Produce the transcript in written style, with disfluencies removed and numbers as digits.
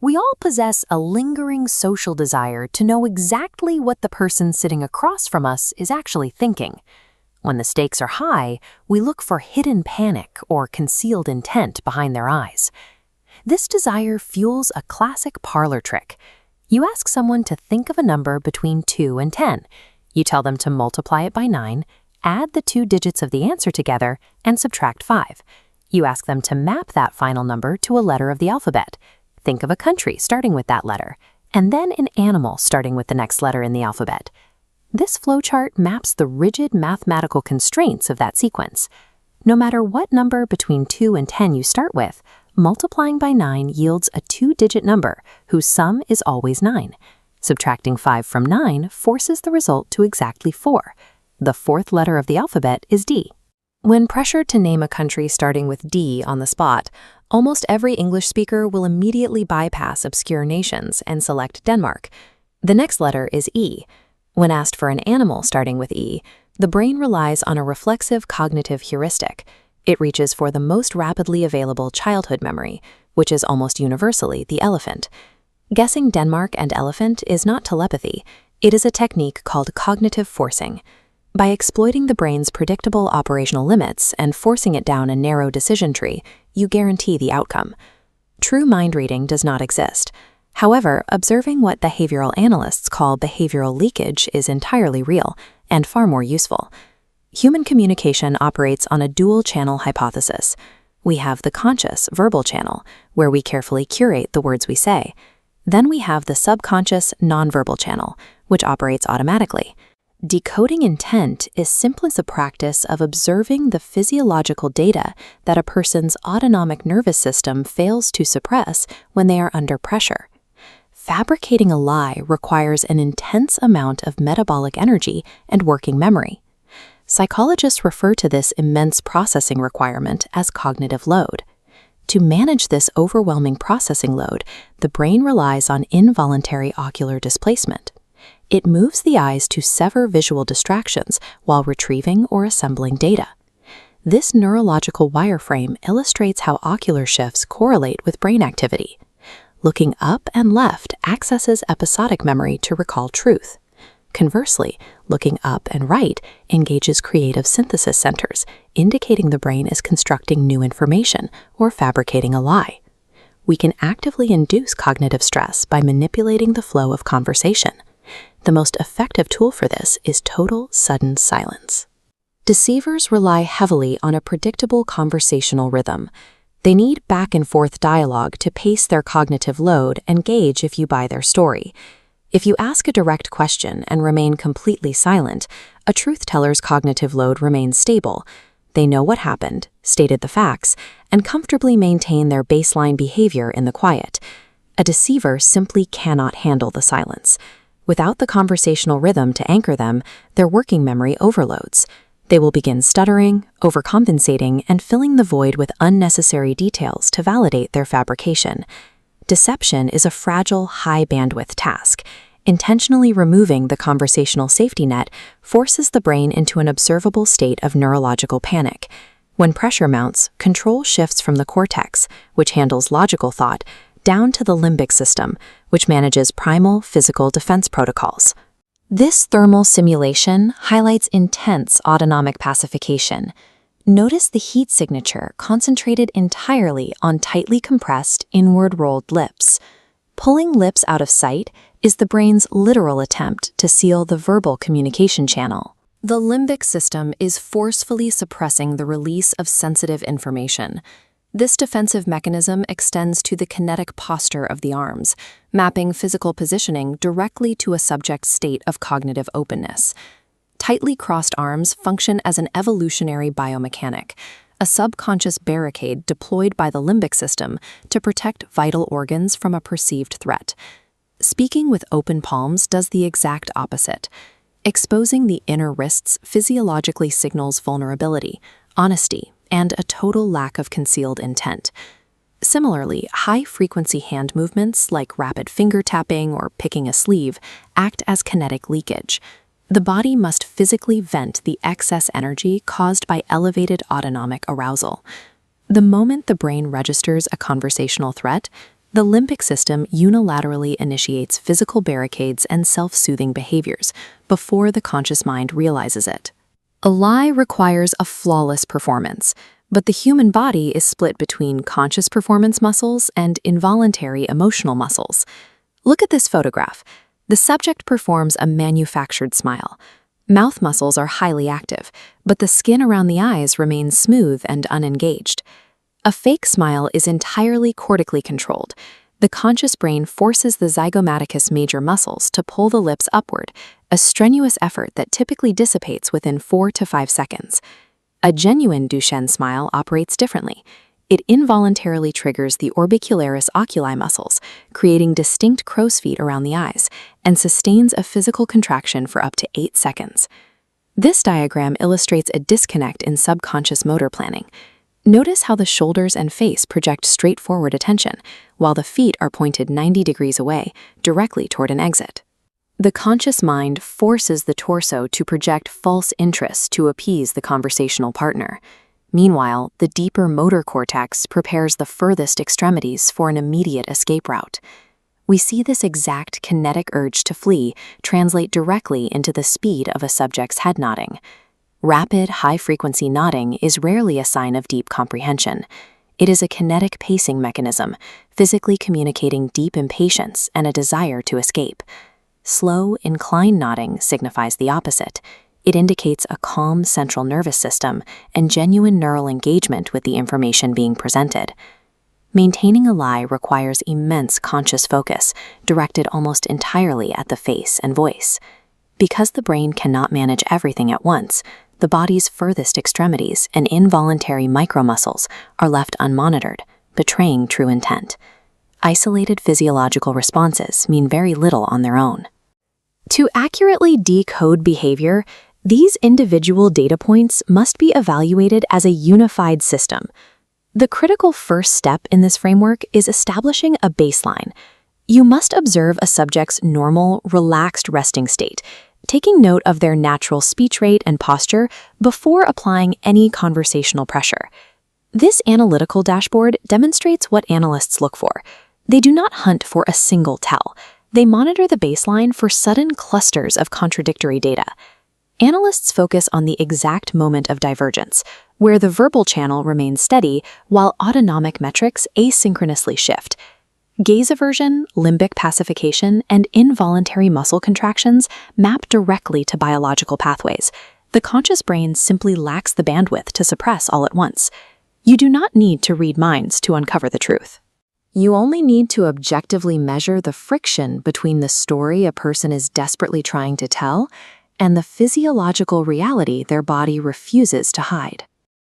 We all possess a lingering social desire to know exactly what the person sitting across from us is actually thinking. When the stakes are high, we look for hidden panic or concealed intent behind their eyes. This desire fuels a classic parlor trick. You ask someone to think of a number between 2 and 10. You tell them to multiply it by 9, add the 2 digits of the answer together, and subtract 5. You ask them to map that final number to a letter of the alphabet. Think of a country starting with that letter, and then an animal starting with the next letter in the alphabet. This flowchart maps the rigid mathematical constraints of that sequence. No matter what number between 2 and 10 you start with, multiplying by 9 yields a 2-digit number whose sum is always 9. Subtracting 5 from 9 forces the result to exactly 4. The 4th letter of the alphabet is D. When pressured to name a country starting with D on the spot, almost every English speaker will immediately bypass obscure nations and select Denmark. The next letter is E. When asked for an animal starting with E, the brain relies on a reflexive cognitive heuristic. It reaches for the most rapidly available childhood memory, which is almost universally the elephant. Guessing Denmark and elephant is not telepathy. It is a technique called cognitive forcing. By exploiting the brain's predictable operational limits and forcing it down a narrow decision tree, you guarantee the outcome. True mind reading does not exist. However, observing what behavioral analysts call behavioral leakage is entirely real and far more useful. Human communication operates on a dual-channel hypothesis. We have the conscious verbal channel, where we carefully curate the words we say. Then we have the subconscious nonverbal channel, which operates automatically. Decoding intent is simply the practice of observing the physiological data that a person's autonomic nervous system fails to suppress when they are under pressure. Fabricating a lie requires an intense amount of metabolic energy and working memory. Psychologists refer to this immense processing requirement as cognitive load. To manage this overwhelming processing load, the brain relies on involuntary ocular displacement. It moves the eyes to sever visual distractions while retrieving or assembling data. This neurological wireframe illustrates how ocular shifts correlate with brain activity. Looking up and left accesses episodic memory to recall truth. Conversely, looking up and right engages creative synthesis centers, indicating the brain is constructing new information or fabricating a lie. We can actively induce cognitive stress by manipulating the flow of conversation. The most effective tool for this is total sudden silence. Deceivers rely heavily on a predictable conversational rhythm. They need back-and-forth dialogue to pace their cognitive load and gauge if you buy their story. If you ask a direct question and remain completely silent, a truth-teller's cognitive load remains stable. They know what happened, stated the facts, and comfortably maintain their baseline behavior in the quiet. A deceiver simply cannot handle the silence. Without the conversational rhythm to anchor them, their working memory overloads. They will begin stuttering, overcompensating, and filling the void with unnecessary details to validate their fabrication. Deception is a fragile, high-bandwidth task. Intentionally removing the conversational safety net forces the brain into an observable state of neurological panic. When pressure mounts, control shifts from the cortex, which handles logical thought, down to the limbic system, which manages primal physical defense protocols. This thermal simulation highlights intense autonomic pacification. Notice the heat signature concentrated entirely on tightly compressed, inward-rolled lips. Pulling lips out of sight is the brain's literal attempt to seal the verbal communication channel. The limbic system is forcefully suppressing the release of sensitive information. This defensive mechanism extends to the kinetic posture of the arms, mapping physical positioning directly to a subject's state of cognitive openness. Tightly crossed arms function as an evolutionary biomechanic, a subconscious barricade deployed by the limbic system to protect vital organs from a perceived threat. Speaking with open palms does the exact opposite. Exposing the inner wrists physiologically signals vulnerability, honesty, and a total lack of concealed intent. Similarly, high-frequency hand movements like rapid finger tapping or picking a sleeve act as kinetic leakage. The body must physically vent the excess energy caused by elevated autonomic arousal. The moment the brain registers a conversational threat, The limbic system unilaterally initiates physical barricades and self-soothing behaviors before the conscious mind realizes it. A lie requires a flawless performance, but the human body is split between conscious performance muscles and involuntary emotional muscles. Look at this photograph. The subject performs a manufactured smile. Mouth muscles are highly active, but the skin around the eyes remains smooth and unengaged. A fake smile is entirely cortically controlled. The conscious brain forces the zygomaticus major muscles to pull the lips upward, a strenuous effort that typically dissipates within 4 to 5 seconds. A genuine Duchenne smile operates differently. It involuntarily triggers the orbicularis oculi muscles, creating distinct crow's feet around the eyes, and sustains a physical contraction for up to 8 seconds. This diagram illustrates a disconnect in subconscious motor planning. Notice how the shoulders and face project straightforward attention, while the feet are pointed 90 degrees away, directly toward an exit. The conscious mind forces the torso to project false interest to appease the conversational partner. Meanwhile, the deeper motor cortex prepares the furthest extremities for an immediate escape route. We see this exact kinetic urge to flee translate directly into the speed of a subject's head nodding. Rapid, high-frequency nodding is rarely a sign of deep comprehension. It is a kinetic pacing mechanism, physically communicating deep impatience and a desire to escape. Slow, inclined nodding signifies the opposite. It indicates a calm central nervous system and genuine neural engagement with the information being presented. Maintaining a lie requires immense conscious focus, directed almost entirely at the face and voice. Because the brain cannot manage everything at once, the body's furthest extremities and involuntary micromuscles are left unmonitored, betraying true intent. Isolated physiological responses mean very little on their own. To accurately decode behavior, these individual data points must be evaluated as a unified system. The critical first step in this framework is establishing a baseline. You must observe a subject's normal, relaxed resting state, taking note of their natural speech rate and posture before applying any conversational pressure. This analytical dashboard demonstrates what analysts look for. They do not hunt for a single tell. They monitor the baseline for sudden clusters of contradictory data. Analysts focus on the exact moment of divergence, where the verbal channel remains steady while autonomic metrics asynchronously shift. Gaze aversion, limbic pacification, and involuntary muscle contractions map directly to biological pathways. The conscious brain simply lacks the bandwidth to suppress all at once. You do not need to read minds to uncover the truth. You only need to objectively measure the friction between the story a person is desperately trying to tell and the physiological reality their body refuses to hide.